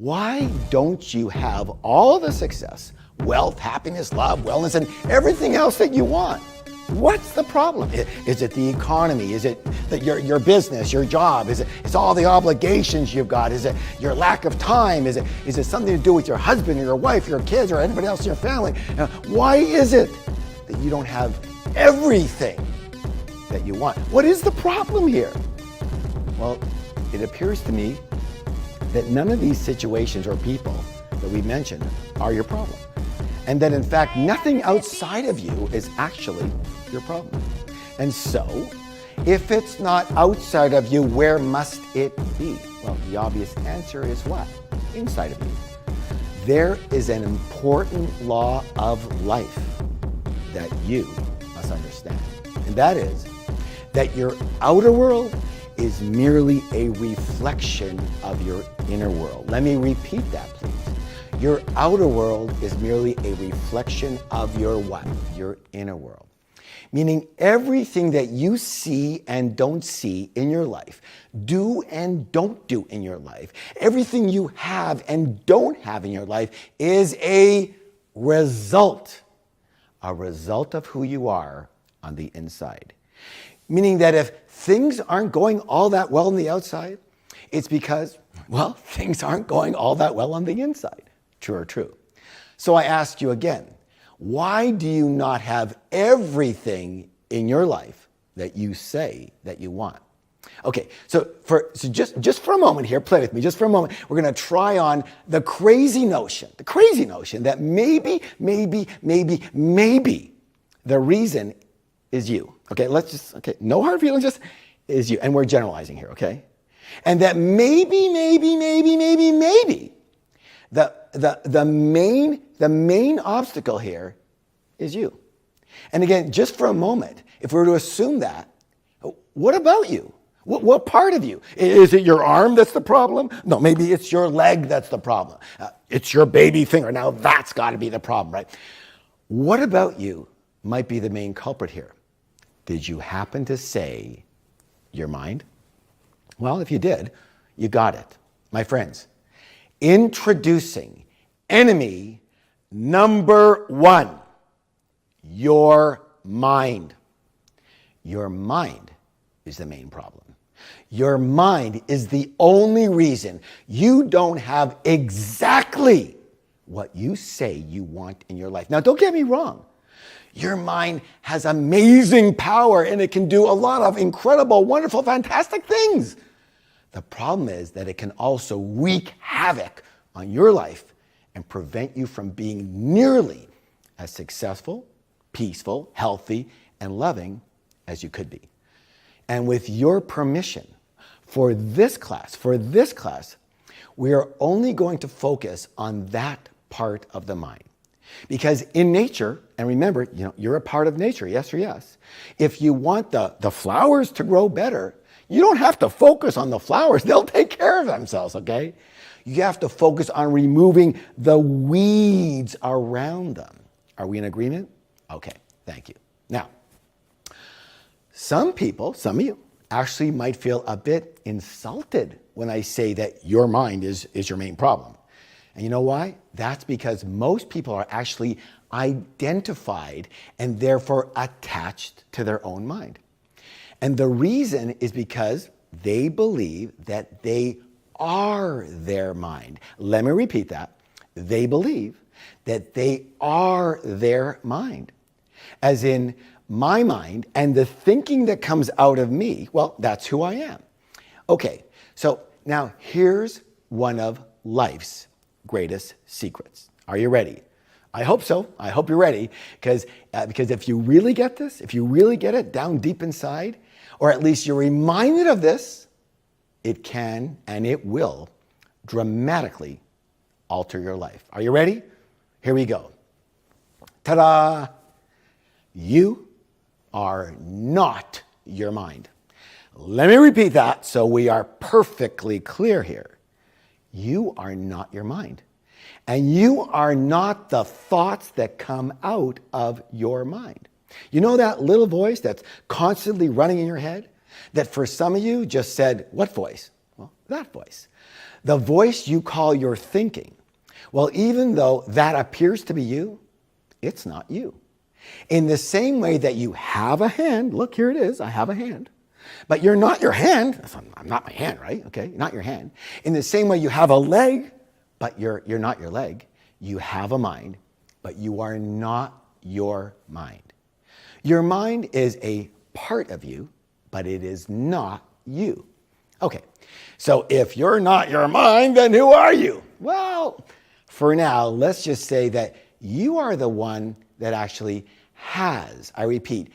Why don't you have all the success, wealth, happiness, love, wellness, and everything else that you want? What's the problem? Is it the economy? Is it your business, your job? Is it all the obligations you've got? Is it your lack of time? Is it something to do with your husband or your wife, your kids, or anybody else in your family? Why is it that you don't have everything that you want? What is the problem here? Well, it appears to me that none of these situations or people that we mentioned are your problem. And that in fact, nothing outside of you is actually your problem. And so, if it's not outside of you, where must it be? Well, the obvious answer is what? Inside of you. There is an important law of life that you must understand. And that is that your outer world is merely a reflection of your inner world. Let me repeat that, please. Your outer world is merely a reflection of your what? Your inner world. Meaning everything that you see and don't see in your life, do and don't do in your life, everything you have and don't have in your life is a result of who you are on the inside. Meaning that if things aren't going all that well on the outside, it's because, well, things aren't going all that well on the inside. True or true? So I ask you again, why do you not have everything in your life that you say that you want? Okay, so just for a moment here, play with me, just for a moment, we're going to try on the crazy notion that maybe the reason is you. Okay, no hard feelings, just is you. And we're generalizing here, okay? And that maybe, the main obstacle here is you. And again, just for a moment, if we were to assume that, what about you? What part of you? Is it your arm that's the problem? No, maybe it's your leg that's the problem. It's your baby finger. Now that's got to be the problem, right? What about you might be the main culprit here? Did you happen to say your mind? Well, if you did, you got it. My friends, introducing enemy number one, your mind. Your mind is the main problem. Your mind is the only reason you don't have exactly what you say you want in your life. Now, don't get me wrong. Your mind has amazing power and it can do a lot of incredible, wonderful, fantastic things. The problem is that it can also wreak havoc on your life and prevent you from being nearly as successful, peaceful, healthy, and loving as you could be. And with your permission, for this class, we are only going to focus on that part of the mind. Because in nature, and remember, you're a part of nature, yes or yes. If you want the flowers to grow better, you don't have to focus on the flowers. They'll take care of themselves, okay? You have to focus on removing the weeds around them. Are we in agreement? Okay, thank you. Now, some of you, actually might feel a bit insulted when I say that your mind is your main problem. And you know why? That's because most people are actually identified and therefore attached to their own mind. And the reason is because they believe that they are their mind. Let me repeat that. They believe that they are their mind. As in, my mind and the thinking that comes out of me, well, that's who I am. Okay, so now here's one of life's greatest secrets. Are you ready? I hope so. I hope you're ready, because if you really get this, if you really get it down deep inside, or at least you're reminded of this, it can and it will dramatically alter your life. Are you ready? Here we go. Ta-da! You are not your mind. Let me repeat that so we are perfectly clear here. You are not your mind. And you are not the thoughts that come out of your mind. You know that little voice that's constantly running in your head? That for some of you just said, what voice? Well, that voice. The voice you call your thinking, well, even though that appears to be you, it's not you. In the same way that you have a hand, look, here it is, I have a hand, but you're not your hand. I'm not my hand, right? Okay, not your hand. In the same way you have a leg, but you're not your leg. You have a mind, but you are not your mind. Your mind is a part of you, but it is not you. Okay, so if you're not your mind, then who are you? Well, for now, let's just say that you are the one that actually has, I repeat,